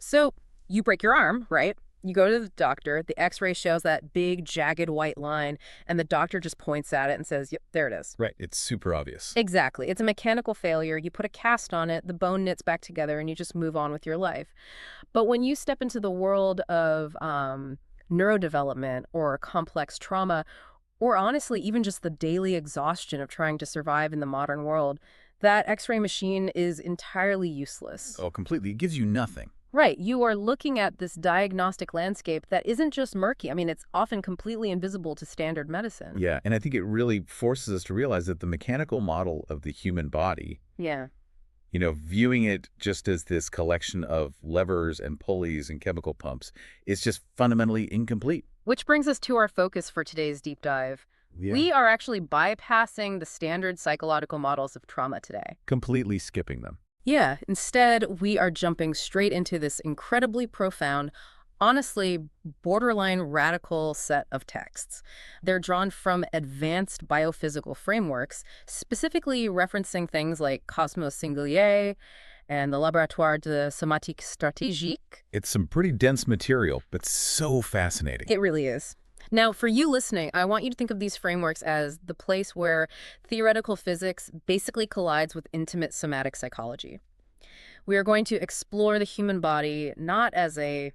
So you break your arm, right? You go to the doctor, the x-ray shows that big, jagged white line, and the doctor just points at it and says, yep, there it is. Right, it's super obvious. Exactly. It's a mechanical failure. You put a cast on it, the bone knits back together, and you just move on with your life. But when you step into the world of neurodevelopment or complex trauma, or honestly, even just the daily exhaustion of trying to survive in the modern world, that x-ray machine is entirely useless. Oh, completely. It gives you nothing. Right. You are looking at this diagnostic landscape that isn't just murky. I mean, it's often completely invisible to standard medicine. Yeah, and I think it really forces us to realize that the mechanical model of the human body, Yeah. viewing it just as this collection of levers and pulleys and chemical pumps is just fundamentally incomplete. Which brings us to our focus for today's deep dive. Yeah. We are actually bypassing the standard psychological models of trauma today. Completely skipping them. Yeah, instead, we are jumping straight into this incredibly profound, honestly, borderline radical set of texts. They're drawn from advanced biophysical frameworks, specifically referencing things like Cosmos Singulier and the Laboratoire de Somatique Stratégique. It's some pretty dense material, but so fascinating. It really is. Now, for you listening, I want you to think of these frameworks as the place where theoretical physics basically collides with intimate somatic psychology. We are going to explore the human body not as a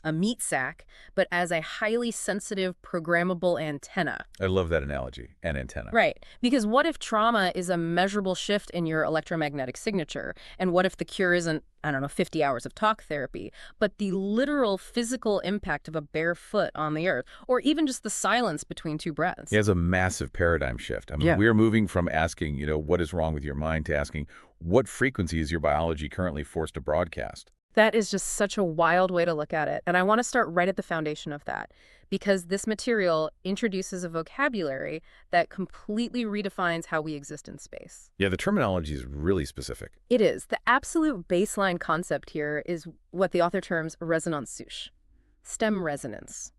meat sack, but as a highly sensitive, programmable antenna. I love that analogy, an antenna. Right. Because what if trauma is a measurable shift in your electromagnetic signature? And what if the cure isn't, 50 hours of talk therapy, but the literal physical impact of a bare foot on the earth, or even just the silence between two breaths? It has a massive paradigm shift. I mean, we're moving from asking, what is wrong with your mind to asking, what frequency is your biology currently forced to broadcast? That is just such a wild way to look at it. And I want to start right at the foundation of that, because this material introduces a vocabulary that completely redefines how we exist in space. Yeah, the terminology is really specific. It is. The absolute baseline concept here is what the author terms resonance souche, stem resonance.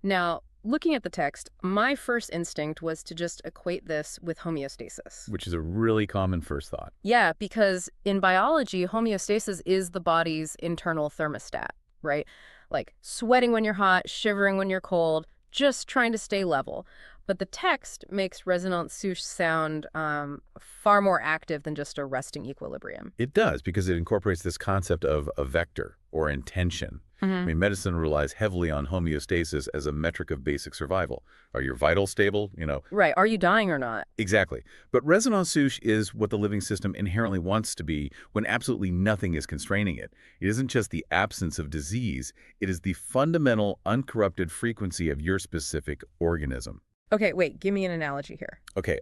Now, looking at the text, my first instinct was to just equate this with homeostasis. Which is a really common first thought. Yeah, because in biology, homeostasis is the body's internal thermostat, right? Like sweating when you're hot, shivering when you're cold, just trying to stay level. But the text makes resonance souche sound far more active than just a resting equilibrium. It does, because it incorporates this concept of a vector or intention. I mean, medicine relies heavily on homeostasis as a metric of basic survival. Are your vitals stable? Right. Are you dying or not? Exactly. But resonance souche is what the living system inherently wants to be when absolutely nothing is constraining it. It isn't just the absence of disease. It is the fundamental, uncorrupted frequency of your specific organism. Okay, wait, give me an analogy here. Okay,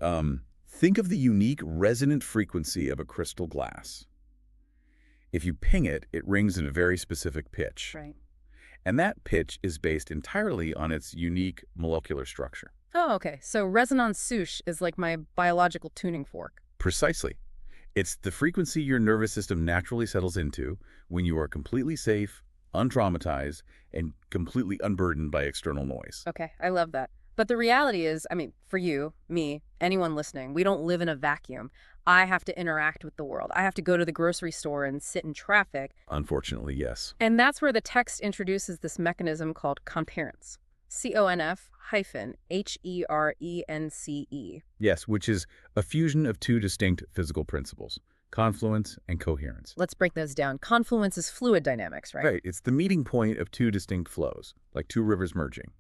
think of the unique resonant frequency of a crystal glass. If you ping it, it rings in a very specific pitch. Right. And that pitch is based entirely on its unique molecular structure. Oh, okay. So resonance souche is like my biological tuning fork. Precisely. It's the frequency your nervous system naturally settles into when you are completely safe, untraumatized, and completely unburdened by external noise. Okay, I love that. But the reality is, for you, me, anyone listening, we don't live in a vacuum. I have to interact with the world. I have to go to the grocery store and sit in traffic. Unfortunately, yes. And that's where the text introduces this mechanism called conference. CONF-HERENCE. Yes, which is a fusion of two distinct physical principles, confluence and coherence. Let's break those down. Confluence is fluid dynamics, right? Right. It's the meeting point of two distinct flows, like two rivers merging.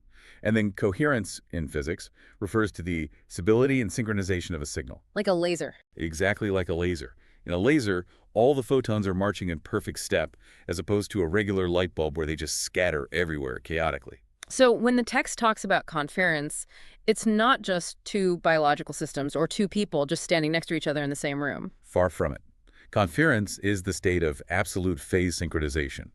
And then coherence in physics refers to the stability and synchronization of a signal. Like a laser. Exactly like a laser. In a laser, all the photons are marching in perfect step, as opposed to a regular light bulb where they just scatter everywhere chaotically. So when the text talks about conference, it's not just two biological systems or two people just standing next to each other in the same room. Far from it. Conference is the state of absolute phase synchronization.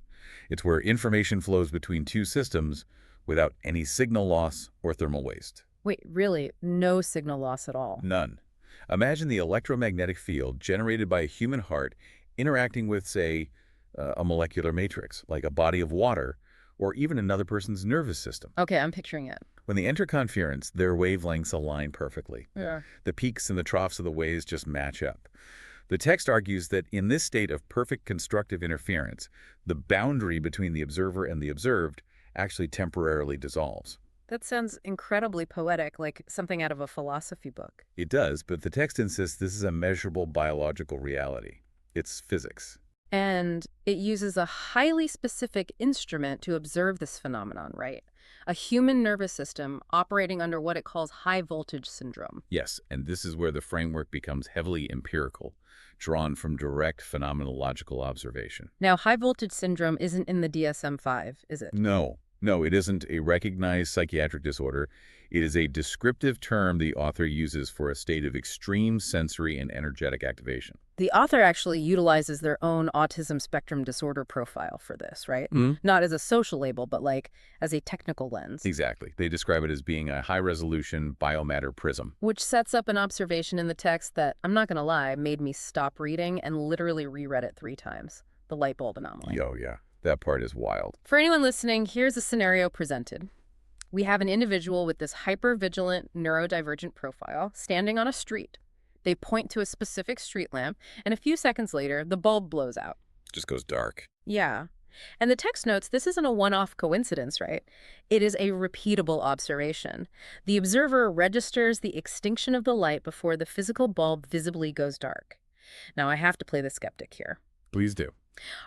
It's where information flows between two systems without any signal loss or thermal waste. Wait, really? No signal loss at all? None. Imagine the electromagnetic field generated by a human heart interacting with, say, a molecular matrix, like a body of water, or even another person's nervous system. Okay, I'm picturing it. When they enter conference, their wavelengths align perfectly. Yeah. The peaks and the troughs of the waves just match up. The text argues that in this state of perfect constructive interference, the boundary between the observer and the observed actually temporarily dissolves. That sounds incredibly poetic, like something out of a philosophy book. It does, but the text insists this is a measurable biological reality. It's physics. And it uses a highly specific instrument to observe this phenomenon, right? A human nervous system operating under what it calls high voltage syndrome. Yes, and this is where the framework becomes heavily empirical, drawn from direct phenomenological observation. Now, high voltage syndrome isn't in the DSM-5, is it? No, it isn't a recognized psychiatric disorder. It is a descriptive term the author uses for a state of extreme sensory and energetic activation. The author actually utilizes their own autism spectrum disorder profile for this, right? Not as a social label, but like as a technical lens. Exactly. They describe it as being a high-resolution biomatter prism. Which sets up an observation in the text that, I'm not going to lie, made me stop reading and literally reread it 3 times. The light bulb anomaly. Oh, yeah. That part is wild. For anyone listening, here's a scenario presented. We have an individual with this hypervigilant neurodivergent profile standing on a street. They point to a specific street lamp, and a few seconds later, the bulb blows out. Just goes dark. Yeah. And the text notes this isn't a one-off coincidence, right? It is a repeatable observation. The observer registers the extinction of the light before the physical bulb visibly goes dark. Now, I have to play the skeptic here. Please do.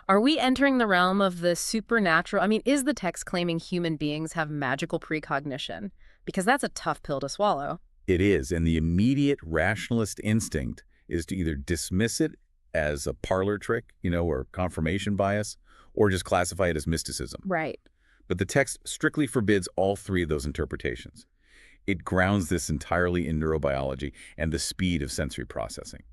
Are we entering the realm of the supernatural? I mean, is the text claiming human beings have magical precognition? Because that's a tough pill to swallow. It is, and the immediate rationalist instinct is to either dismiss it as a parlor trick, or confirmation bias, or just classify it as mysticism. Right. But the text strictly forbids all 3 of those interpretations. It grounds this entirely in neurobiology and the speed of sensory processing.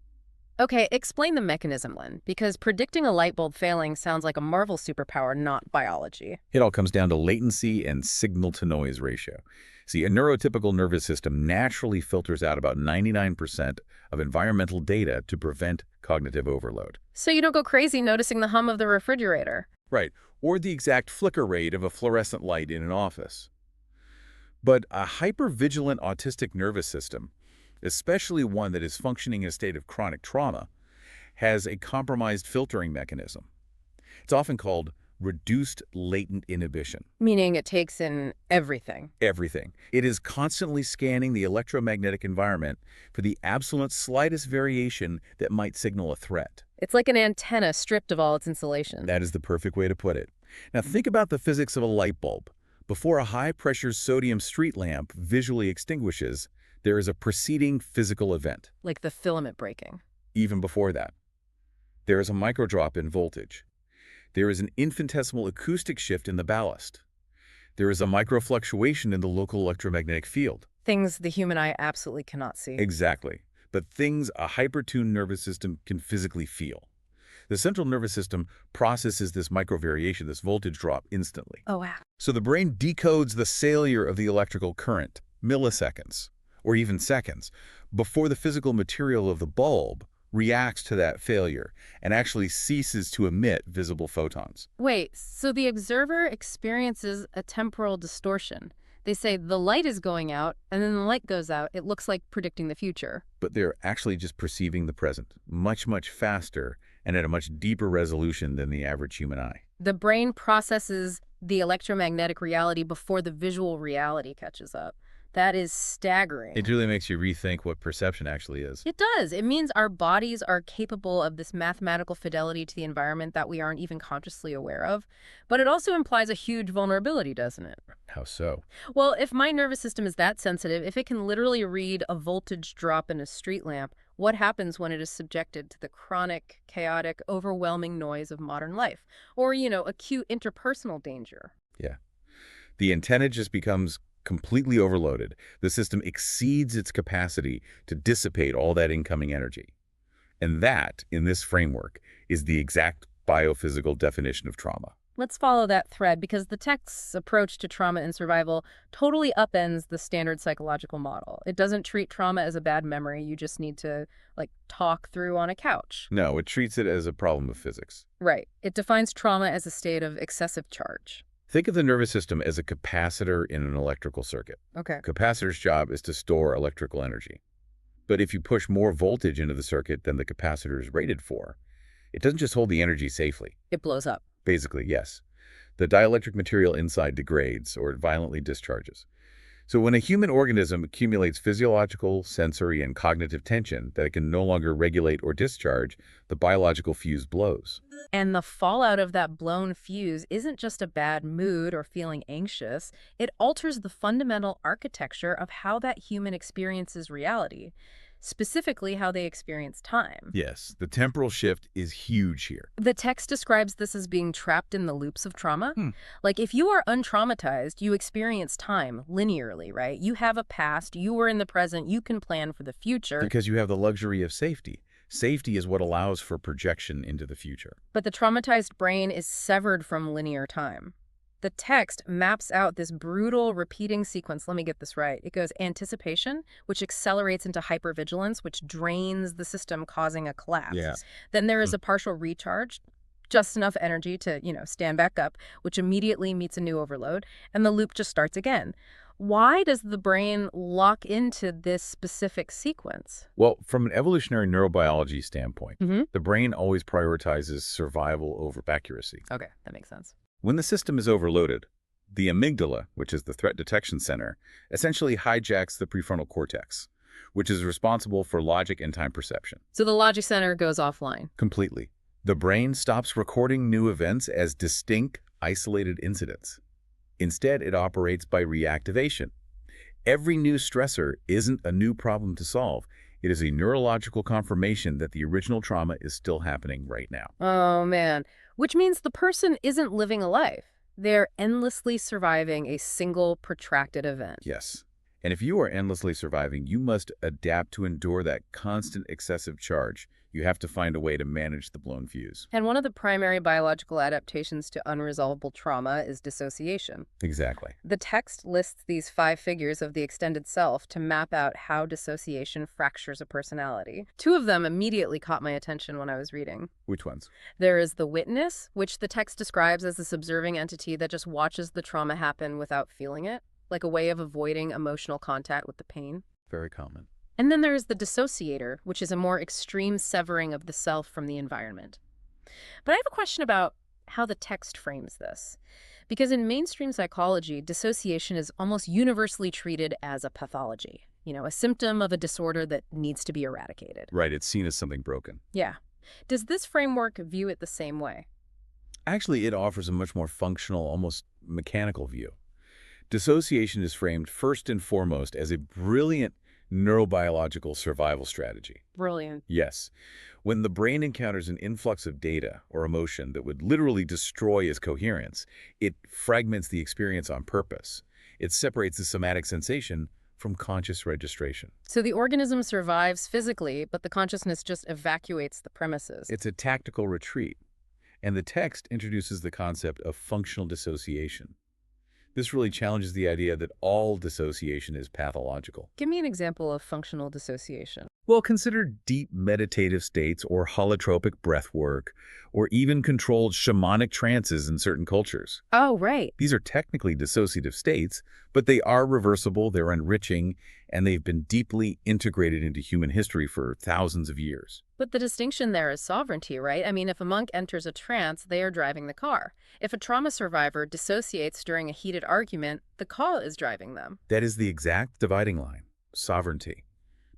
Okay, explain the mechanism, Lynn, because predicting a light bulb failing sounds like a Marvel superpower, not biology. It all comes down to latency and signal-to-noise ratio. See, a neurotypical nervous system naturally filters out about 99% of environmental data to prevent cognitive overload. So you don't go crazy noticing the hum of the refrigerator. Right, or the exact flicker rate of a fluorescent light in an office. But a hypervigilant autistic nervous system, especially one that is functioning in a state of chronic trauma, has a compromised filtering mechanism. It's often called reduced latent inhibition. Meaning it takes in everything. Everything. It is constantly scanning the electromagnetic environment for the absolute slightest variation that might signal a threat. It's like an antenna stripped of all its insulation. That is the perfect way to put it. Now think about the physics of a light bulb. Before a high-pressure sodium street lamp visually extinguishes, there is a preceding physical event. Like the filament breaking. Even before that, there is a microdrop in voltage. There is an infinitesimal acoustic shift in the ballast. There is a microfluctuation in the local electromagnetic field. Things the human eye absolutely cannot see. Exactly. But things a hypertuned nervous system can physically feel. The central nervous system processes this microvariation, this voltage drop, instantly. Oh, wow. So the brain decodes the failure of the electrical current, milliseconds, or even seconds, before the physical material of the bulb reacts to that failure and actually ceases to emit visible photons. Wait, so the observer experiences a temporal distortion. They say the light is going out, and then the light goes out. It looks like predicting the future. But they're actually just perceiving the present, much, much faster and at a much deeper resolution than the average human eye. The brain processes the electromagnetic reality before the visual reality catches up. That is staggering. It really makes you rethink what perception actually is. It does. It means our bodies are capable of this mathematical fidelity to the environment that we aren't even consciously aware of. But it also implies a huge vulnerability, doesn't it? How so? Well, if my nervous system is that sensitive, if it can literally read a voltage drop in a street lamp, what happens when it is subjected to the chronic, chaotic, overwhelming noise of modern life? Or, acute interpersonal danger? Yeah. The antenna just becomes completely overloaded. The system exceeds its capacity to dissipate all that incoming energy. And that, in this framework, is the exact biophysical definition of trauma. Let's follow that thread, because the text's approach to trauma and survival totally upends the standard psychological model. It doesn't treat trauma as a bad memory you just need to, talk through on a couch. No, it treats it as a problem of physics. Right. It defines trauma as a state of excessive charge. Think of the nervous system as a capacitor in an electrical circuit. Okay. A capacitor's job is to store electrical energy. But if you push more voltage into the circuit than the capacitor is rated for, it doesn't just hold the energy safely. It blows up. Basically, yes. The dielectric material inside degrades or it violently discharges. So when a human organism accumulates physiological, sensory, and cognitive tension that it can no longer regulate or discharge, the biological fuse blows. And the fallout of that blown fuse isn't just a bad mood or feeling anxious. It alters the fundamental architecture of how that human experiences reality, specifically how they experience time. Yes, the temporal shift is huge here. The text describes this as being trapped in the loops of trauma. Hmm. Like if you are untraumatized, you experience time linearly, right? You have a past, you are in the present, you can plan for the future. Because you have the luxury of safety. Safety is what allows for projection into the future. But the traumatized brain is severed from linear time. The text maps out this brutal repeating sequence. Let me get this right. It goes anticipation, which accelerates into hypervigilance, which drains the system, causing a collapse. Yeah. Then there is a partial recharge, just enough energy to, stand back up, which immediately meets a new overload, and the loop just starts again. Why does the brain lock into this specific sequence? Well, from an evolutionary neurobiology standpoint, Mm-hmm. the brain always prioritizes survival over accuracy. Okay, that makes sense. When the system is overloaded, the amygdala, which is the threat detection center, essentially hijacks the prefrontal cortex, which is responsible for logic and time perception. So the logic center goes offline. Completely. The brain stops recording new events as distinct, isolated incidents. Instead, it operates by reactivation. Every new stressor isn't a new problem to solve. It is a neurological confirmation that the original trauma is still happening right now. Oh, man. Which means the person isn't living a life. They're endlessly surviving a single protracted event. Yes. And if you are endlessly surviving, you must adapt to endure that constant excessive charge. You have to find a way to manage the blown fuse. And one of the primary biological adaptations to unresolvable trauma is dissociation. Exactly. The text lists these 5 figures of the extended self to map out how dissociation fractures a personality. 2 of them immediately caught my attention when I was reading. Which ones? There is the witness, which the text describes as this observing entity that just watches the trauma happen without feeling it, like a way of avoiding emotional contact with the pain. Very common. And then there is the dissociator, which is a more extreme severing of the self from the environment. But I have a question about how the text frames this. Because in mainstream psychology, dissociation is almost universally treated as a pathology, a symptom of a disorder that needs to be eradicated. Right, it's seen as something broken. Yeah. Does this framework view it the same way? Actually, it offers a much more functional, almost mechanical view. Dissociation is framed first and foremost as a brilliant neurobiological survival strategy. Brilliant. Yes. When the brain encounters an influx of data or emotion that would literally destroy its coherence, it fragments the experience on purpose. It separates the somatic sensation from conscious registration. So the organism survives physically, but the consciousness just evacuates the premises. It's a tactical retreat. And the text introduces the concept of functional dissociation. This really challenges the idea that all dissociation is pathological. Give me an example of functional dissociation. Well, consider deep meditative states or holotropic breath work, or even controlled shamanic trances in certain cultures. Oh, right. These are technically dissociative states, but they are reversible, they're enriching, and they've been deeply integrated into human history for thousands of years. But the distinction there is sovereignty, right? I mean, if a monk enters a trance, they are driving the car. If a trauma survivor dissociates during a heated argument, the car is driving them. That is the exact dividing line: sovereignty.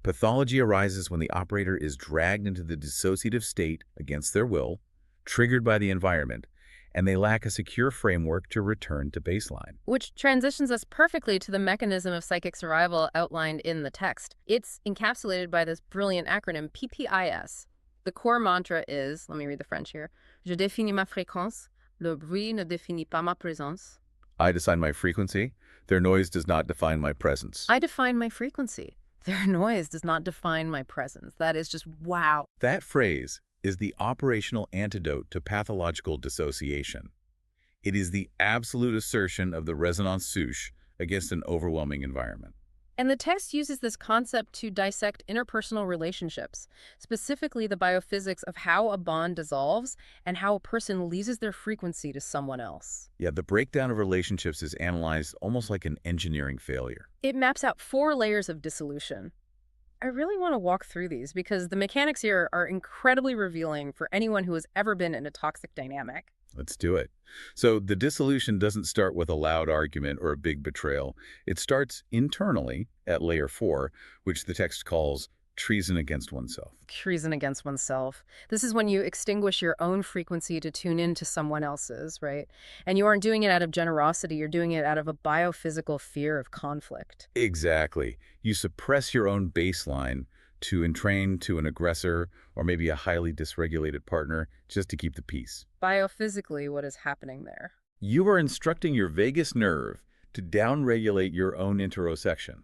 Pathology arises when the operator is dragged into the dissociative state against their will, triggered by the environment, and they lack a secure framework to return to baseline. Which transitions us perfectly to the mechanism of psychic survival outlined in the text. It's encapsulated by this brilliant acronym, PPIS. The core mantra is, let me read the French here, Je définis ma fréquence, le bruit ne définit pas ma présence. I decide my frequency, their noise does not define my presence. I define my frequency. Their noise does not define my presence. That is just wow. That phrase is the operational antidote to pathological dissociation. It is the absolute assertion of the résonance souche against an overwhelming environment. And the text uses this concept to dissect interpersonal relationships, specifically the biophysics of how a bond dissolves and how a person loses their frequency to someone else. Yeah, the breakdown of relationships is analyzed almost like an engineering failure. It maps out 4 layers of dissolution: I really want to walk through these because the mechanics here are incredibly revealing for anyone who has ever been in a toxic dynamic. Let's do it. So the dissolution doesn't start with a loud argument or a big betrayal. It starts internally at layer 4, which the text calls treason against oneself. Treason against oneself. This is when you extinguish your own frequency to tune into someone else's, right? And you aren't doing it out of generosity, you're doing it out of a biophysical fear of conflict. Exactly. You suppress your own baseline to entrain to an aggressor or maybe a highly dysregulated partner just to keep the peace. Biophysically, what is happening there? You are instructing your vagus nerve to downregulate your own interosection,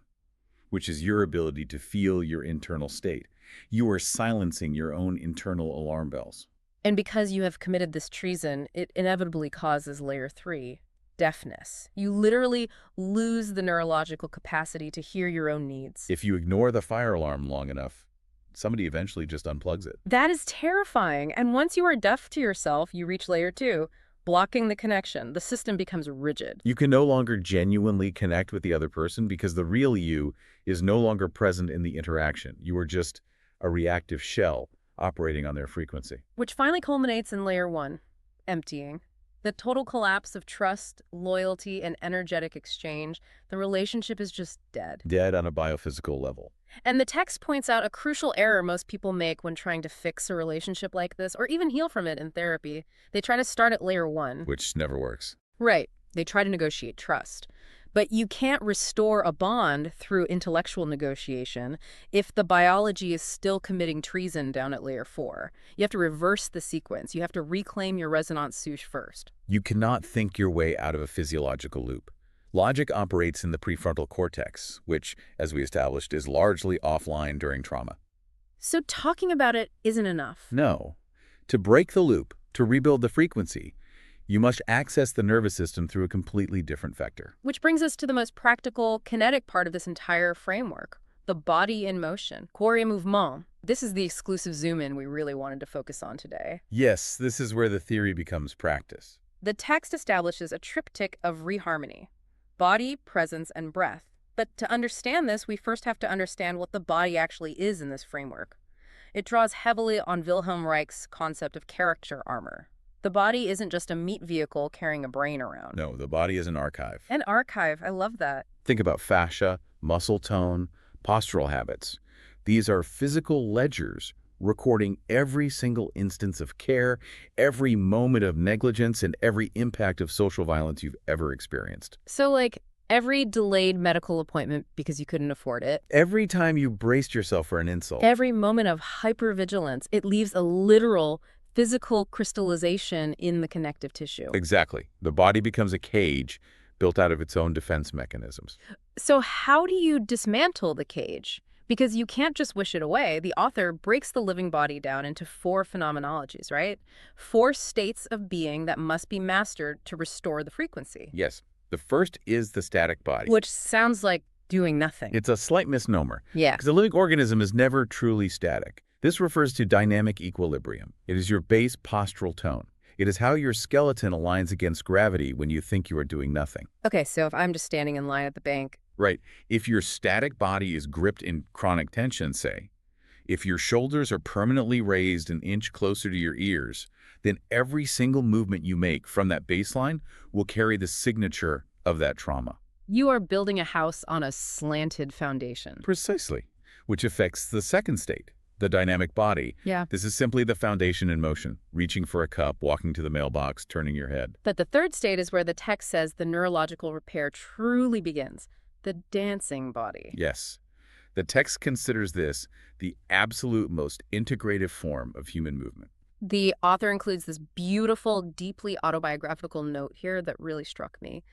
which is your ability to feel your internal state. You are silencing your own internal alarm bells. And because you have committed this treason, it inevitably causes layer 3, deafness. You literally lose the neurological capacity to hear your own needs. If you ignore the fire alarm long enough, somebody eventually just unplugs it. That is terrifying. And once you are deaf to yourself, you reach layer 2, blocking the connection. The system becomes rigid. You can no longer genuinely connect with the other person because the real you is no longer present in the interaction. You are just a reactive shell operating on their frequency. Which finally culminates in layer 1, emptying. The total collapse of trust, loyalty, and energetic exchange. The relationship is just dead. Dead on a biophysical level. And the text points out a crucial error most people make when trying to fix a relationship like this, or even heal from it in therapy. They try to start at layer 1. Which never works. Right. They try to negotiate trust. But you can't restore a bond through intellectual negotiation if the biology is still committing treason down at layer 4. You have to reverse the sequence. You have to reclaim your resonance souche first. You cannot think your way out of a physiological loop. Logic operates in the prefrontal cortex, which, as we established, is largely offline during trauma. So talking about it isn't enough. No. To break the loop, to rebuild the frequency, you must access the nervous system through a completely different vector. Which brings us to the most practical, kinetic part of this entire framework, the body in motion, corps et mouvement. This is the exclusive zoom-in we really wanted to focus on today. Yes, this is where the theory becomes practice. The text establishes a triptych of reharmony: body, presence, and breath. But to understand this, we first have to understand what the body actually is in this framework. It draws heavily on Wilhelm Reich's concept of character armor. The body isn't just a meat vehicle carrying a brain around. No, the body is an archive. An archive, I love that. Think about fascia, muscle tone, postural habits. These are physical ledgers recording every single instance of care, every moment of negligence, and every impact of social violence you've ever experienced. So, like, every delayed medical appointment because you couldn't afford it. Every time you braced yourself for an insult. Every moment of hypervigilance, it leaves a literal physical crystallization in the connective tissue. Exactly. The body becomes a cage built out of its own defense mechanisms. So how do you dismantle the cage? Because you can't just wish it away. The author breaks the living body down into 4 phenomenologies, right? 4 states of being that must be mastered to restore the frequency. Yes. The first is the static body. Which sounds like doing nothing. It's a slight misnomer. Yeah. Because a living organism is never truly static. This refers to dynamic equilibrium. It is your base postural tone. It is how your skeleton aligns against gravity when you think you are doing nothing. Okay, so if I'm just standing in line at the bank. Right. If your static body is gripped in chronic tension, say, if your shoulders are permanently raised an inch closer to your ears, then every single movement you make from that baseline will carry the signature of that trauma. You are building a house on a slanted foundation. Precisely. Which affects the second state, the dynamic body. Yeah. This is simply the foundation in motion, reaching for a cup, walking to the mailbox, turning your head. But the third state is where the text says the neurological repair truly begins, the dancing body. Yes. The text considers this the absolute most integrative form of human movement. The author includes this beautiful, deeply autobiographical note here that really struck me.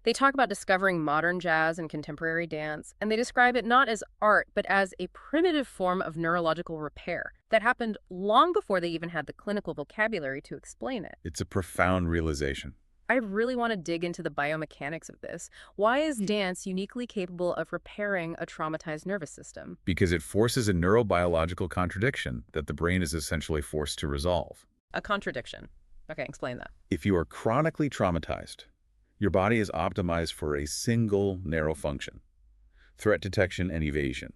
They talk about discovering modern jazz and contemporary dance, and they describe it not as art, but as a primitive form of neurological repair that happened long before they even had the clinical vocabulary to explain it. It's a profound realization. I really want to dig into the biomechanics of this. Why is dance uniquely capable of repairing a traumatized nervous system? Because it forces a neurobiological contradiction that the brain is essentially forced to resolve. A contradiction. Okay, explain that. If you are chronically traumatized, your body is optimized for a single narrow function: threat detection and evasion.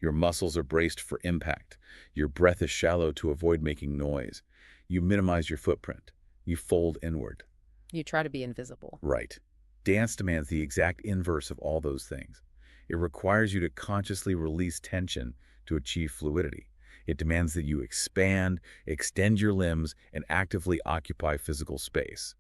Your muscles are braced for impact. Your breath is shallow to avoid making noise. You minimize your footprint. You fold inward. You try to be invisible. Right. Dance demands the exact inverse of all those things. It requires you to consciously release tension to achieve fluidity. It demands that you expand, extend your limbs, and actively occupy physical space.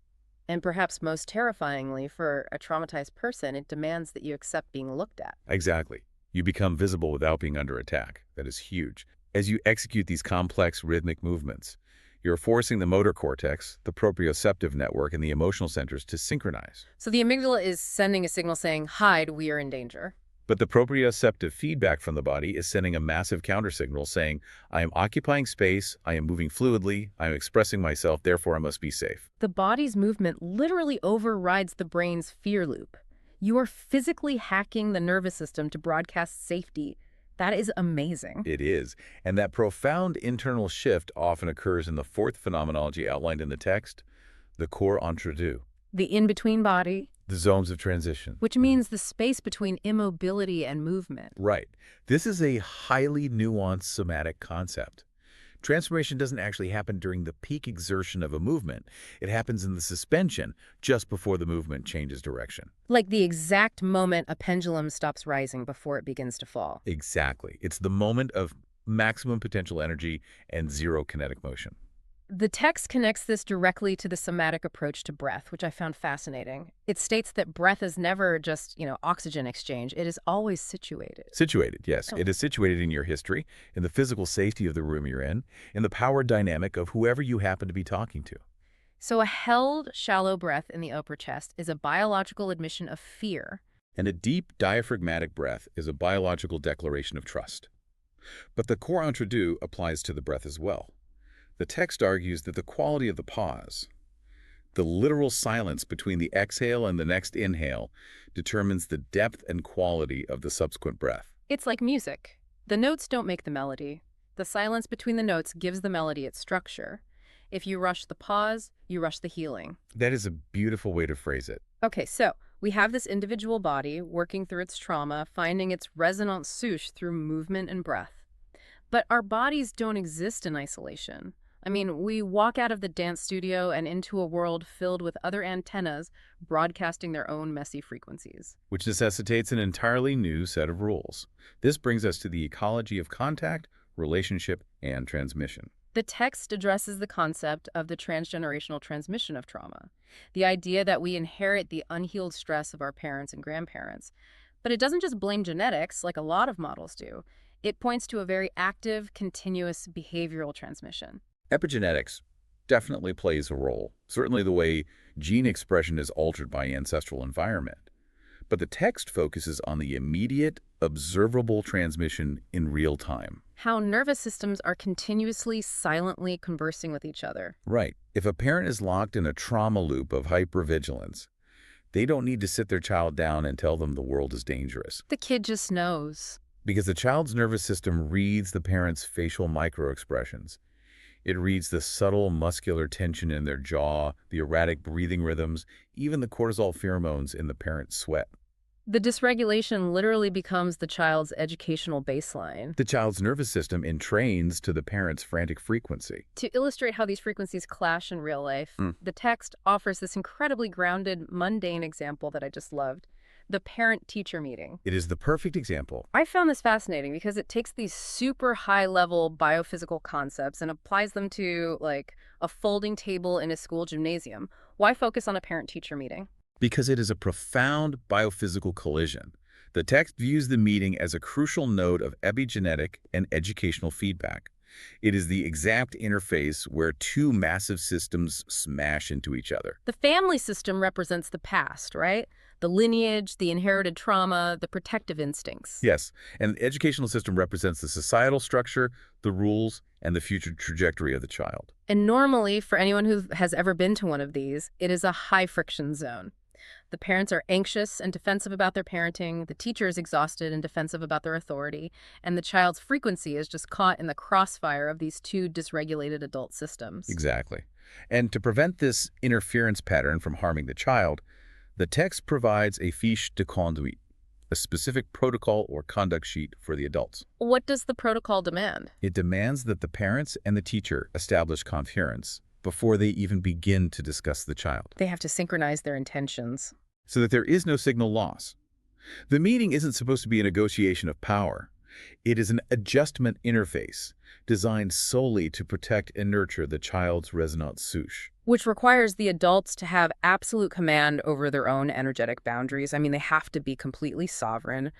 And perhaps most terrifyingly for a traumatized person, it demands that you accept being looked at. Exactly. You become visible without being under attack. That is huge. As you execute these complex rhythmic movements, you're forcing the motor cortex, the proprioceptive network, and the emotional centers to synchronize. So the amygdala is sending a signal saying, hide, we are in danger. But the proprioceptive feedback from the body is sending a massive countersignal saying, I am occupying space, I am moving fluidly, I am expressing myself, therefore I must be safe. The body's movement literally overrides the brain's fear loop. You are physically hacking the nervous system to broadcast safety. That is amazing. It is. And that profound internal shift often occurs in the fourth phenomenology outlined in the text, the corps entre deux, The in-between body, the zones of transition. which means the space between immobility and movement. Right. This is a highly nuanced somatic concept. Transformation doesn't actually happen during the peak exertion of a movement. It happens in the suspension just before the movement changes direction. Like the exact moment a pendulum stops rising before it begins to fall. Exactly. It's the moment of maximum potential energy and zero kinetic motion. The text connects this directly to the somatic approach to breath, which I found fascinating. It states that breath is never just, oxygen exchange. It is always situated. Situated, yes. Oh. It is situated in your history, in the physical safety of the room you're in the power dynamic of whoever you happen to be talking to. So a held, shallow breath in the upper chest is a biological admission of fear. And a deep diaphragmatic breath is a biological declaration of trust. But the corps entre deux applies to the breath as well. The text argues that the quality of the pause, the literal silence between the exhale and the next inhale, determines the depth and quality of the subsequent breath. It's like music. The notes don't make the melody. The silence between the notes gives the melody its structure. If you rush the pause, you rush the healing. That is a beautiful way to phrase it. Okay, so we have this individual body working through its trauma, finding its resonance souche through movement and breath. But our bodies don't exist in isolation. I mean, we walk out of the dance studio and into a world filled with other antennas broadcasting their own messy frequencies. Which necessitates an entirely new set of rules. This brings us to the ecology of contact, relationship, and transmission. The text addresses the concept of the transgenerational transmission of trauma, the idea that we inherit the unhealed stress of our parents and grandparents. But it doesn't just blame genetics like a lot of models do. It points to a very active, continuous behavioral transmission. Epigenetics definitely plays a role, certainly the way gene expression is altered by ancestral environment. But the text focuses on the immediate, observable transmission in real time. How nervous systems are continuously, silently conversing with each other. Right. If a parent is locked in a trauma loop of hypervigilance, they don't need to sit their child down and tell them the world is dangerous. The kid just knows. Because the child's nervous system reads the parent's facial microexpressions. It reads the subtle muscular tension in their jaw, the erratic breathing rhythms, even the cortisol pheromones in the parent's sweat. The dysregulation literally becomes the child's educational baseline. The child's nervous system entrains to the parent's frantic frequency. To illustrate how these frequencies clash in real life, the text offers this incredibly grounded, mundane example that I just loved. The parent-teacher meeting. It is the perfect example. I found this fascinating because it takes these super high-level biophysical concepts and applies them to, like, a folding table in a school gymnasium. Why focus on a parent-teacher meeting? Because it is a profound biophysical collision. The text views the meeting as a crucial node of epigenetic and educational feedback. It is the exact interface where two massive systems smash into each other. The family system represents the past, right? The lineage, the inherited trauma, the protective instincts. Yes, and the educational system represents the societal structure, the rules, and the future trajectory of the child. And normally, for anyone who has ever been to one of these, it is a high-friction zone. The parents are anxious and defensive about their parenting, the teacher is exhausted and defensive about their authority, and the child's frequency is just caught in the crossfire of these two dysregulated adult systems. Exactly. And to prevent this interference pattern from harming the child, the text provides a fiche de conduite, a specific protocol or conduct sheet for the adults. What does the protocol demand? It demands that the parents and the teacher establish coherence before they even begin to discuss the child, They have to synchronize their intentions. so that there is no signal loss. The meeting isn't supposed to be a negotiation of power. It is an adjustment interface designed solely to protect and nurture the child's resonance souche. Which requires the adults to have absolute command over their own energetic boundaries. I mean, they have to be completely sovereign.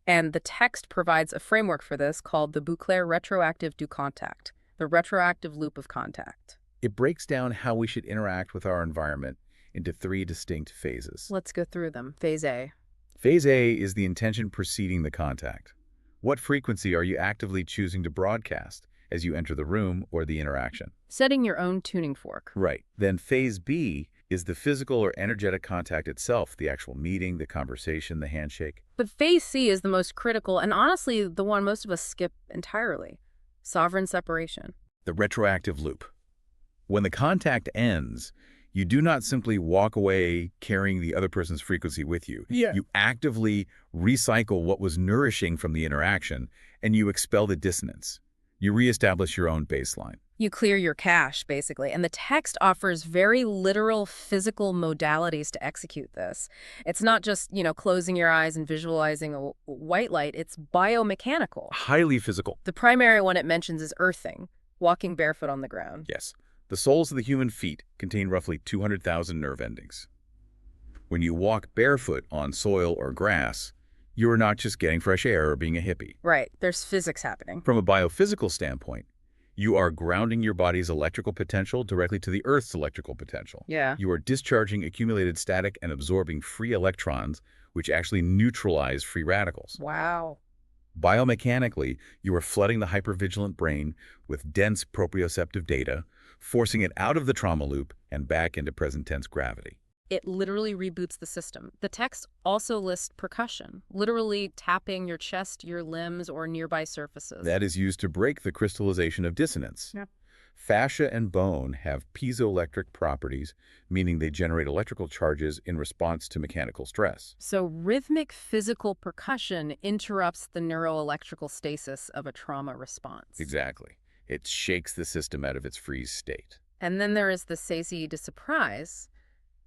And the text provides a framework for this called the Boucler Retroactive du Contact, the retroactive loop of contact. It breaks down how we should interact with our environment into 3 distinct phases. Let's go through them. Phase A. Phase A is the intention preceding the contact. What frequency are you actively choosing to broadcast as you enter the room or the interaction? Setting your own tuning fork. Right. Then phase B is the physical or energetic contact itself, the actual meeting, the conversation, the handshake. But phase C is the most critical and honestly the one most of us skip entirely. Sovereign separation. The retroactive loop. When the contact ends, you do not simply walk away carrying the other person's frequency with you. You actively recycle what was nourishing from the interaction, and you expel the dissonance. You reestablish your own baseline. You clear your cache, basically. And the text offers very literal physical modalities to execute this. It's not just, closing your eyes and visualizing a white light. It's biomechanical. Highly physical. The primary one it mentions is earthing, walking barefoot on the ground. Yes. The soles of the human feet contain roughly 200,000 nerve endings. When you walk barefoot on soil or grass, you are not just getting fresh air or being a hippie. Right. There's physics happening. From a biophysical standpoint, you are grounding your body's electrical potential directly to the Earth's electrical potential. Yeah. You are discharging accumulated static and absorbing free electrons, which actually neutralize free radicals. Wow. Biomechanically, you are flooding the hypervigilant brain with dense proprioceptive data, forcing it out of the trauma loop and back into present tense gravity. It literally reboots the system. The text also lists percussion, literally tapping your chest, your limbs, or nearby surfaces. That is used to break the crystallization of dissonance. Yeah. Fascia and bone have piezoelectric properties, meaning they generate electrical charges in response to mechanical stress. So rhythmic physical percussion interrupts the neuroelectrical stasis of a trauma response. Exactly. It shakes the system out of its freeze state. And then there is the seisie de surprise,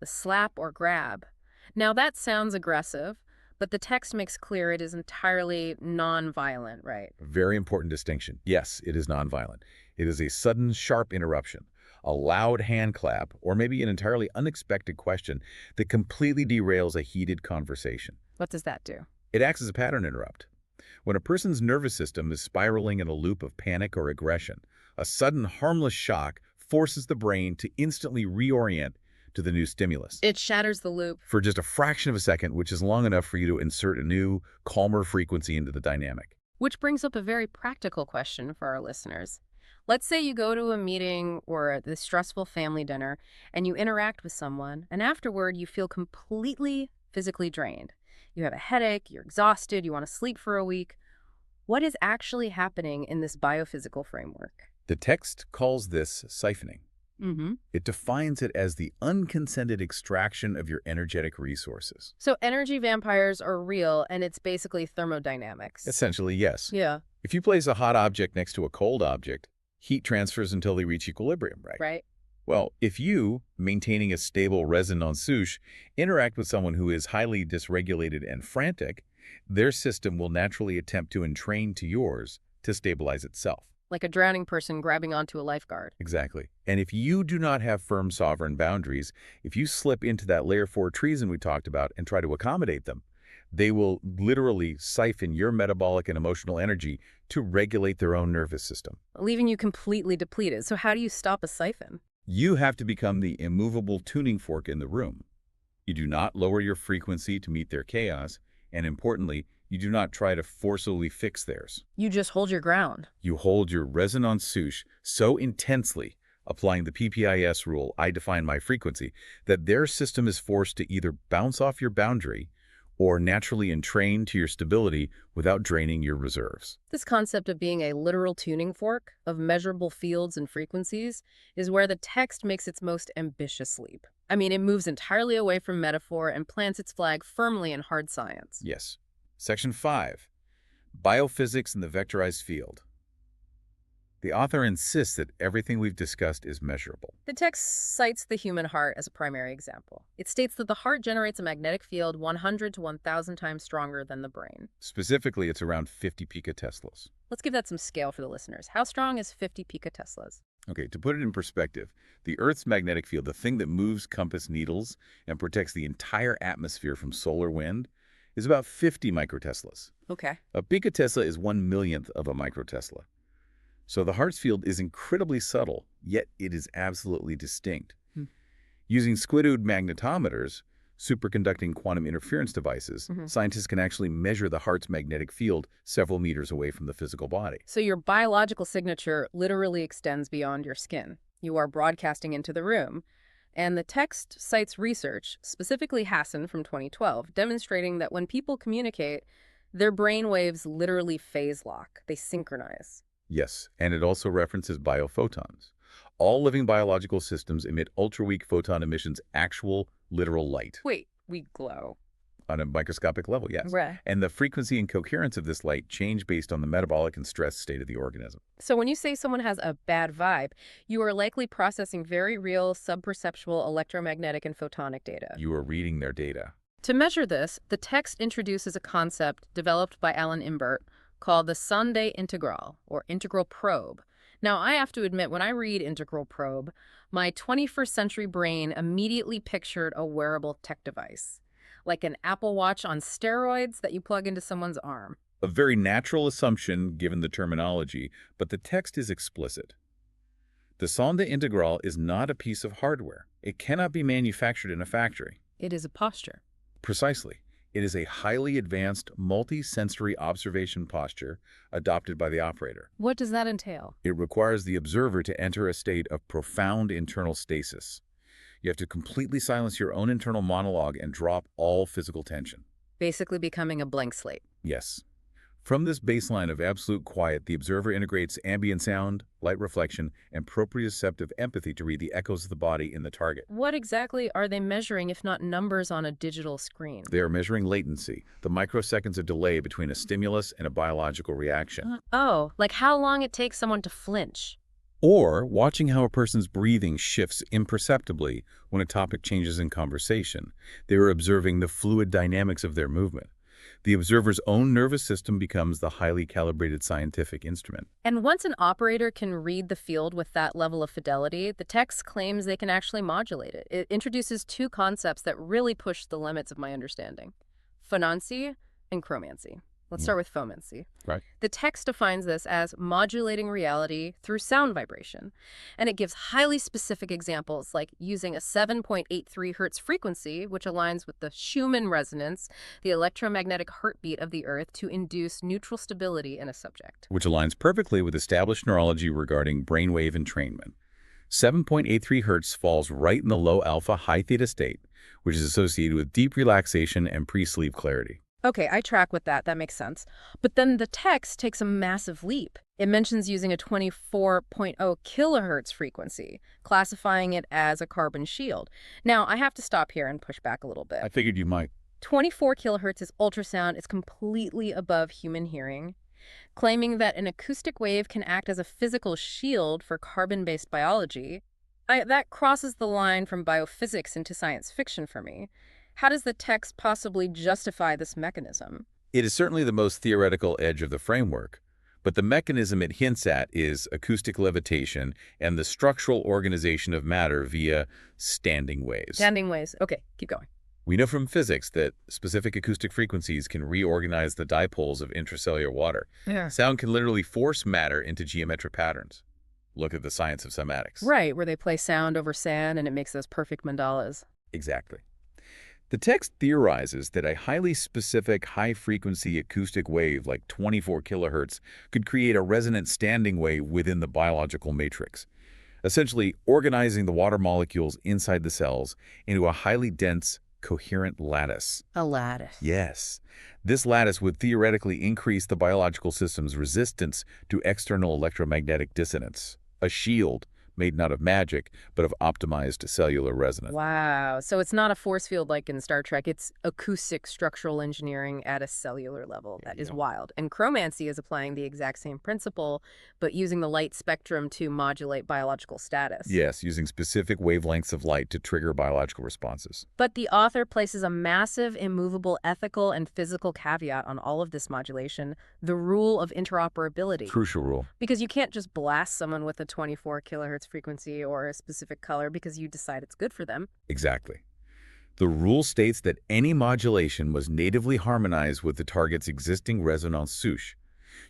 the slap or grab. Now that sounds aggressive, but the text makes clear it is entirely non-violent, right? Very important distinction. Yes, it is nonviolent. It is a sudden, sharp interruption, a loud hand clap, or maybe an entirely unexpected question that completely derails a heated conversation. What does that do? It acts as a pattern interrupt. When a person's nervous system is spiraling in a loop of panic or aggression, a sudden harmless shock forces the brain to instantly reorient to the new stimulus. It shatters the loop. For just a fraction of a second, which is long enough for you to insert a new, calmer frequency into the dynamic. Which brings up a very practical question for our listeners. Let's say you go to a meeting or the stressful family dinner and you interact with someone, and afterward you feel completely physically drained. You have a headache, you're exhausted, you want to sleep for a week. What is actually happening in this biophysical framework? The text calls this siphoning. Mm-hmm. It defines it as the unconsented extraction of your energetic resources. So energy vampires are real, and it's basically thermodynamics. Essentially, yes. Yeah. If you place a hot object next to a cold object, heat transfers until they reach equilibrium, right? Right. Well, if you, maintaining a stable resonance souche, interact with someone who is highly dysregulated and frantic, their system will naturally attempt to entrain to yours to stabilize itself. Like a drowning person grabbing onto a lifeguard. Exactly. And if you do not have firm sovereign boundaries, if you slip into that layer 4 treason we talked about and try to accommodate them, they will literally siphon your metabolic and emotional energy to regulate their own nervous system. Leaving you completely depleted. So how do you stop a siphon? You have to become the immovable tuning fork in the room. You do not lower your frequency to meet their chaos, and importantly, you do not try to forcibly fix theirs. You just hold your ground. You hold your resonance souche so intensely, applying the PPIS rule, I define my frequency, that their system is forced to either bounce off your boundary or naturally entrain to your stability without draining your reserves. This concept of being a literal tuning fork of measurable fields and frequencies is where the text makes its most ambitious leap. I mean, it moves entirely away from metaphor and plants its flag firmly in hard science. Yes. Section 5. Biophysics in the vectorized field. The author insists that everything we've discussed is measurable. The text cites the human heart as a primary example. It states that the heart generates a magnetic field 100 to 1,000 times stronger than the brain. Specifically, it's around 50 picoteslas. Let's give that some scale for the listeners. How strong is 50 picoteslas? Okay, to put it in perspective, the Earth's magnetic field, the thing that moves compass needles and protects the entire atmosphere from solar wind, is about 50 microteslas. Okay. A picotesla is 1/1,000,000th of a microtesla. So the heart's field is incredibly subtle, yet it is absolutely distinct. Using squid-ooed magnetometers, superconducting quantum interference devices, scientists can actually measure the heart's magnetic field several meters away from the physical body. So your biological signature literally extends beyond your skin. You are broadcasting into the room. And the text cites research, specifically Hassan from 2012, demonstrating that when people communicate, their brain waves literally phase lock. They synchronize. Yes, and it also references biophotons. All living biological systems emit ultra-weak photon emissions, actual, literal light. Wait, we glow. On a microscopic level, yes. Right. And the frequency and coherence of this light change based on the metabolic and stress state of the organism. So when you say someone has a bad vibe, you are likely processing very real, subperceptual electromagnetic and photonic data. You are reading their data. To measure this, the text introduces a concept developed by Alan Imbert called the Sonde integral, or integral probe. Now, I have to admit, when I read integral probe, my 21st century brain immediately pictured a wearable tech device, like an Apple Watch on steroids that you plug into someone's arm. A very natural assumption given the terminology, but the text is explicit. The Sonde integral is not a piece of hardware. It cannot be manufactured in a factory. It is a posture. Precisely. It is a highly advanced multi-sensory observation posture adopted by the operator. What does that entail? It requires the observer to enter a state of profound internal stasis. You have to completely silence your own internal monologue and drop all physical tension. Basically becoming a blank slate. Yes. From this baseline of absolute quiet, the observer integrates ambient sound, light reflection, and proprioceptive empathy to read the echoes of the body in the target. What exactly are they measuring if not numbers on a digital screen? They are measuring latency, the microseconds of delay between a stimulus and a biological reaction. Oh, like how long it takes someone to flinch. Or watching how a person's breathing shifts imperceptibly when a topic changes in conversation. They are observing the fluid dynamics of their movement. The observer's own nervous system becomes the highly calibrated scientific instrument. And once an operator can read the field with that level of fidelity, the text claims they can actually modulate it. It introduces two concepts that really push the limits of my understanding: phonancy and chromancy. Let's start with fomancy. Right. The text defines this as modulating reality through sound vibration, and it gives highly specific examples like using a 7.83 hertz frequency, which aligns with the Schumann resonance, the electromagnetic heartbeat of the Earth, to induce neutral stability in a subject. Which aligns perfectly with established neurology regarding brainwave entrainment. 7.83 hertz falls right in the low alpha high theta state, which is associated with deep relaxation and pre-sleep clarity. Okay, I track with that. That makes sense. But then the text takes a massive leap. It mentions using a 24.0 kilohertz frequency, classifying it as a carbon shield. Now, I have to stop here and push back a little bit. I figured you might. 24 kilohertz is ultrasound. It's completely above human hearing. Claiming that an acoustic wave can act as a physical shield for carbon-based biology, that crosses the line from biophysics into science fiction for me. How does the text possibly justify this mechanism? It is certainly the most theoretical edge of the framework, but the mechanism it hints at is acoustic levitation and the structural organization of matter via standing waves. Standing waves. Okay, keep going. We know from physics that specific acoustic frequencies can reorganize the dipoles of intracellular water. Yeah. Sound can literally force matter into geometric patterns. Look at the science of cymatics. Right, where they play sound over sand and it makes those perfect mandalas. Exactly. The text theorizes that a highly specific high-frequency acoustic wave like 24 kilohertz could create a resonant standing wave within the biological matrix, essentially organizing the water molecules inside the cells into a highly dense, coherent lattice. A lattice. Yes. This lattice would theoretically increase the biological system's resistance to external electromagnetic dissonance, a shield, made not of magic, but of optimized cellular resonance. Wow. So it's not a force field like in Star Trek. It's acoustic structural engineering at a cellular level. There That you is go. wild. And chromancy is applying the exact same principle, but using the light spectrum to modulate biological status. Yes, using specific wavelengths of light to trigger biological responses. But the author places a massive, immovable ethical and physical caveat on all of this modulation, the rule of interoperability. Crucial rule. Because you can't just blast someone with a 24 kilohertz frequency or a specific color because you decide it's good for them. Exactly. The rule states that any modulation must natively harmonize with the target's existing resonance souche.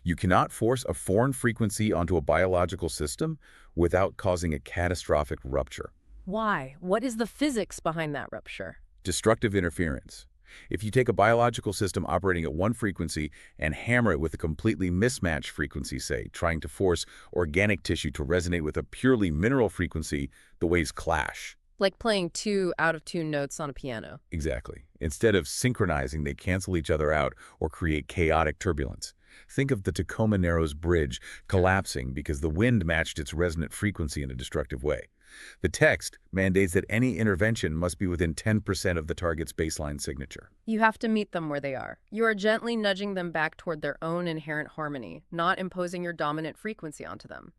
You cannot force a foreign frequency onto a biological system without causing a catastrophic rupture. Why? What is the physics behind that rupture? Destructive interference. If you take a biological system operating at one frequency and hammer it with a completely mismatched frequency, say, trying to force organic tissue to resonate with a purely mineral frequency, the waves clash. Like playing two out-of-tune notes on a piano. Exactly. Instead of synchronizing, they cancel each other out or create chaotic turbulence. Think of the Tacoma Narrows Bridge collapsing because the wind matched its resonant frequency in a destructive way. The text mandates that any intervention must be within 10% of the target's baseline signature. You have to meet them where they are. You are gently nudging them back toward their own inherent harmony, not imposing your dominant frequency onto them.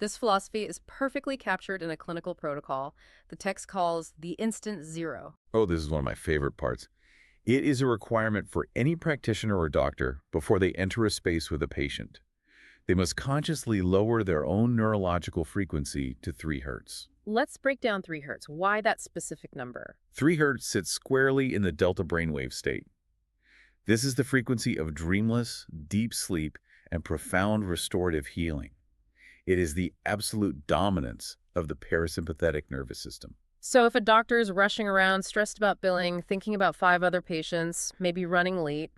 This philosophy is perfectly captured in a clinical protocol the text calls the instant zero. Oh, this is one of my favorite parts. It is a requirement for any practitioner or doctor before they enter a space with a patient. They must consciously lower their own neurological frequency to 3 Hz. Let's break down 3 hertz. Why that specific number? 3 Hz sits squarely in the delta brainwave state. This is the frequency of dreamless, deep sleep and profound restorative healing. It is the absolute dominance of the parasympathetic nervous system. So if a doctor is rushing around, stressed about billing, thinking about 5 other patients, maybe running late,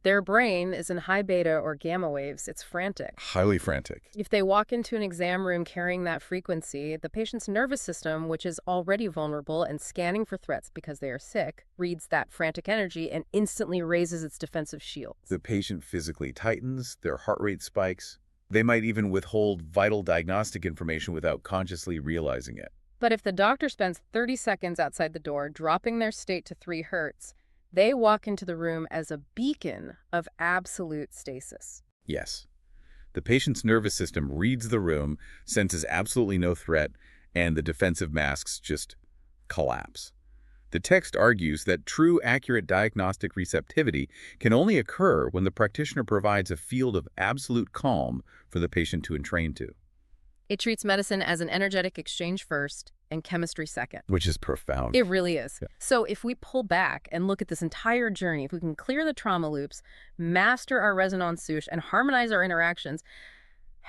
their brain is in high beta or gamma waves. It's frantic. Highly frantic. If they walk into an exam room carrying that frequency, the patient's nervous system, which is already vulnerable and scanning for threats because they are sick, reads that frantic energy and instantly raises its defensive shields. The patient physically tightens, their heart rate spikes. They might even withhold vital diagnostic information without consciously realizing it. But if the doctor spends 30 seconds outside the door, dropping their state to 3 hertz, they walk into the room as a beacon of absolute stasis. Yes. The patient's nervous system reads the room, senses absolutely no threat, and the defensive masks just collapse. The text argues that true, accurate diagnostic receptivity can only occur when the practitioner provides a field of absolute calm for the patient to entrain to. It treats medicine as an energetic exchange first and chemistry second. Which is profound. It really is. Yeah. So if we pull back and look at this entire journey, if we can clear the trauma loops, master our resonance souche, and harmonize our interactions,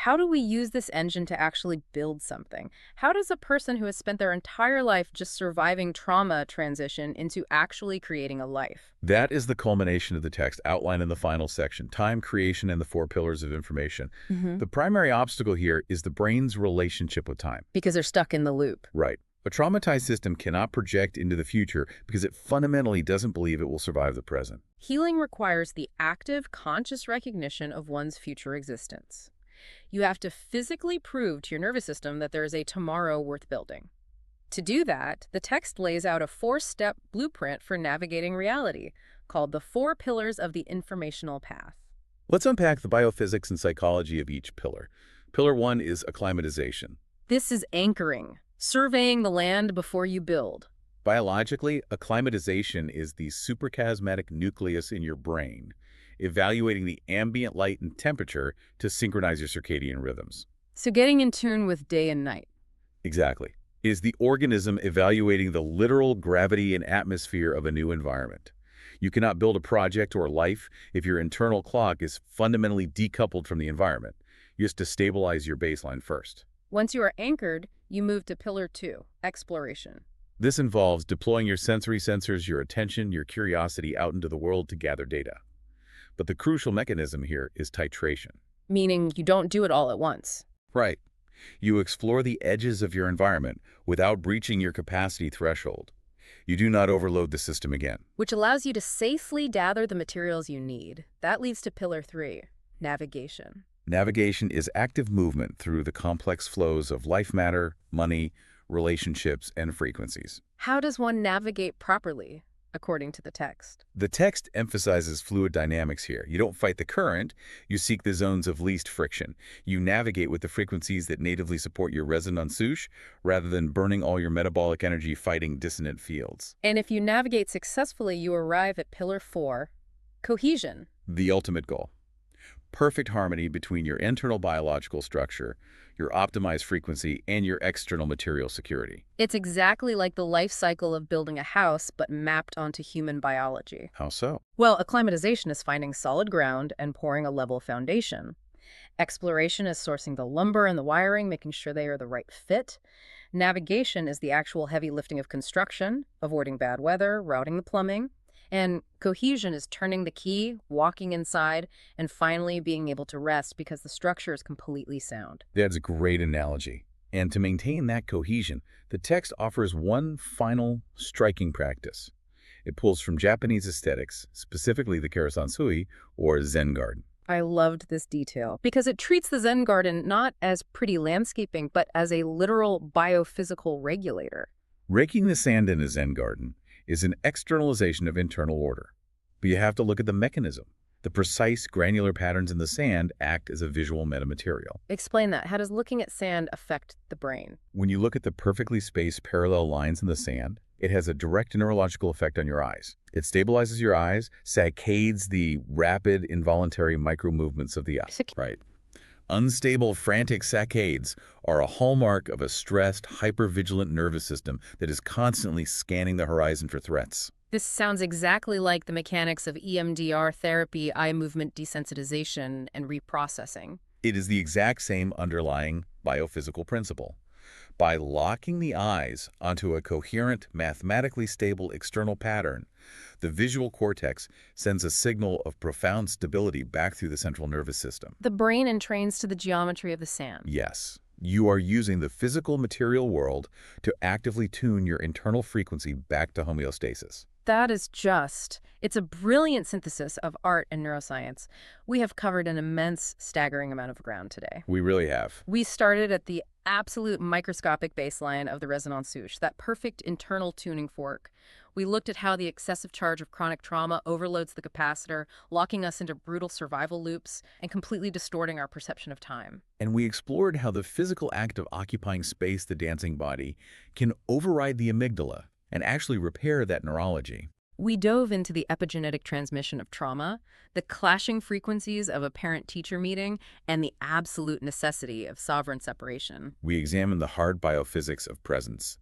how do we use this engine to actually build something? How does a person who has spent their entire life just surviving trauma transition into actually creating a life? That is the culmination of the text outlined in the final section, time, creation, and the 4 pillars of information. The primary obstacle here is the brain's relationship with time. Because they're stuck in the loop. Right. A traumatized system cannot project into the future because it fundamentally doesn't believe it will survive the present. Healing requires the active, conscious recognition of one's future existence. You have to physically prove to your nervous system that there is a tomorrow worth building. To do that, the text lays out a 4-step blueprint for navigating reality, called the 4 pillars of the informational path. Let's unpack the biophysics and psychology of each pillar. Pillar 1 is acclimatization. This is anchoring, surveying the land before you build. Biologically, acclimatization is the suprachiasmatic nucleus in your brain, evaluating the ambient light and temperature to synchronize your circadian rhythms. So getting in tune with day and night. Exactly. It is the organism evaluating the literal gravity and atmosphere of a new environment. You cannot build a project or life if your internal clock is fundamentally decoupled from the environment. You have to stabilize your baseline first. Once you are anchored, you move to pillar 2, exploration. This involves deploying your sensory sensors, your attention, your curiosity out into the world to gather data. But the crucial mechanism here is titration. Meaning you don't do it all at once. Right. You explore the edges of your environment without breaching your capacity threshold. You do not overload the system again. Which allows you to safely gather the materials you need. That leads to pillar 3, navigation. Navigation is active movement through the complex flows of life matter, money, relationships, and frequencies. How does one navigate properly, according to the text? The text emphasizes fluid dynamics here. You don't fight the current, you seek the zones of least friction. You navigate with the frequencies that natively support your resonance souche rather than burning all your metabolic energy fighting dissonant fields. And if you navigate successfully, you arrive at Pillar 4, cohesion. The ultimate goal. Perfect harmony between your internal biological structure, your optimized frequency, and your external material security. It's exactly like the life cycle of building a house, but mapped onto human biology. How so? Well, acclimatization is finding solid ground and pouring a level foundation. Exploration is sourcing the lumber and the wiring, making sure they are the right fit. Navigation is the actual heavy lifting of construction, avoiding bad weather, routing the plumbing. And cohesion is turning the key, walking inside, and finally being able to rest because the structure is completely sound. That's a great analogy. And to maintain that cohesion, the text offers one final striking practice. It pulls from Japanese aesthetics, specifically the Karasansui, or Zen garden. I loved this detail because it treats the Zen garden not as pretty landscaping, but as a literal biophysical regulator. Raking the sand in a Zen garden is an externalization of internal order. But you have to look at the mechanism. The precise granular patterns in the sand act as a visual metamaterial. Explain that. How does looking at sand affect the brain? When you look at the perfectly spaced parallel lines in the sand, it has a direct neurological effect on your eyes. It stabilizes your eyes, saccades the rapid involuntary micro-movements of the eye. Right. Unstable, frantic saccades are a hallmark of a stressed, hypervigilant nervous system that is constantly scanning the horizon for threats. This sounds exactly like the mechanics of EMDR therapy, eye movement desensitization, and reprocessing. It is the exact same underlying biophysical principle. By locking the eyes onto a coherent, mathematically stable external pattern, the visual cortex sends a signal of profound stability back through the central nervous system. The brain entrains to the geometry of the sand. Yes, you are using the physical material world to actively tune your internal frequency back to homeostasis. That is it's a brilliant synthesis of art and neuroscience. We have covered an immense, staggering amount of ground today. We really have. We started at the absolute microscopic baseline of the resonance souche, that perfect internal tuning fork. We looked at how the excessive charge of chronic trauma overloads the capacitor, locking us into brutal survival loops and completely distorting our perception of time. And we explored how the physical act of occupying space, the dancing body, can override the amygdala and actually repair that neurology. We dove into the epigenetic transmission of trauma, the clashing frequencies of a parent-teacher meeting, and the absolute necessity of sovereign separation. We examined the hard biophysics of presence,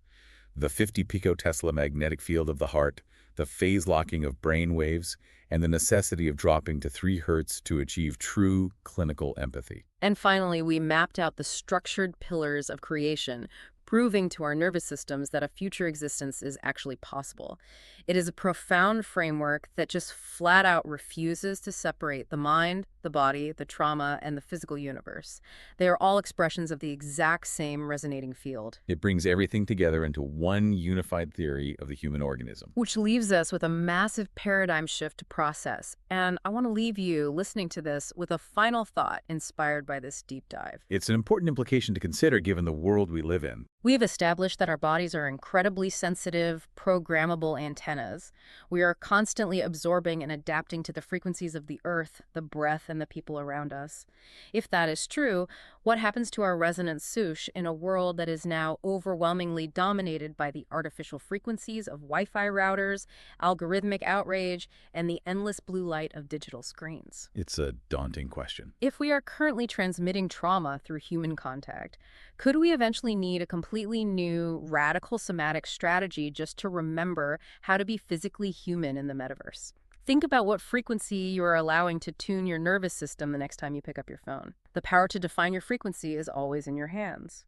the 50 picotesla magnetic field of the heart, the phase locking of brain waves, and the necessity of dropping to 3 Hz to achieve true clinical empathy. And finally, we mapped out the structured pillars of creation, proving to our nervous systems that a future existence is actually possible. It is a profound framework that just flat out refuses to separate the mind, the body, the trauma, and the physical universe. They are all expressions of the exact same resonating field. It brings everything together into one unified theory of the human organism. Which leaves us with a massive paradigm shift to process. And I want to leave you, listening to this, with a final thought inspired by this deep dive. It's an important implication to consider given the world we live in. We have established that our bodies are incredibly sensitive, programmable antennas. We are constantly absorbing and adapting to the frequencies of the earth, the breath, and the people around us. If that is true, what happens to our resonance souche in a world that is now overwhelmingly dominated by the artificial frequencies of Wi-Fi routers, algorithmic outrage, and the endless blue light of digital screens? It's a daunting question. If we are currently transmitting trauma through human contact, could we eventually need a completely new, radical somatic strategy just to remember how to be physically human in the metaverse? Think about what frequency you are allowing to tune your nervous system the next time you pick up your phone. The power to define your frequency is always in your hands.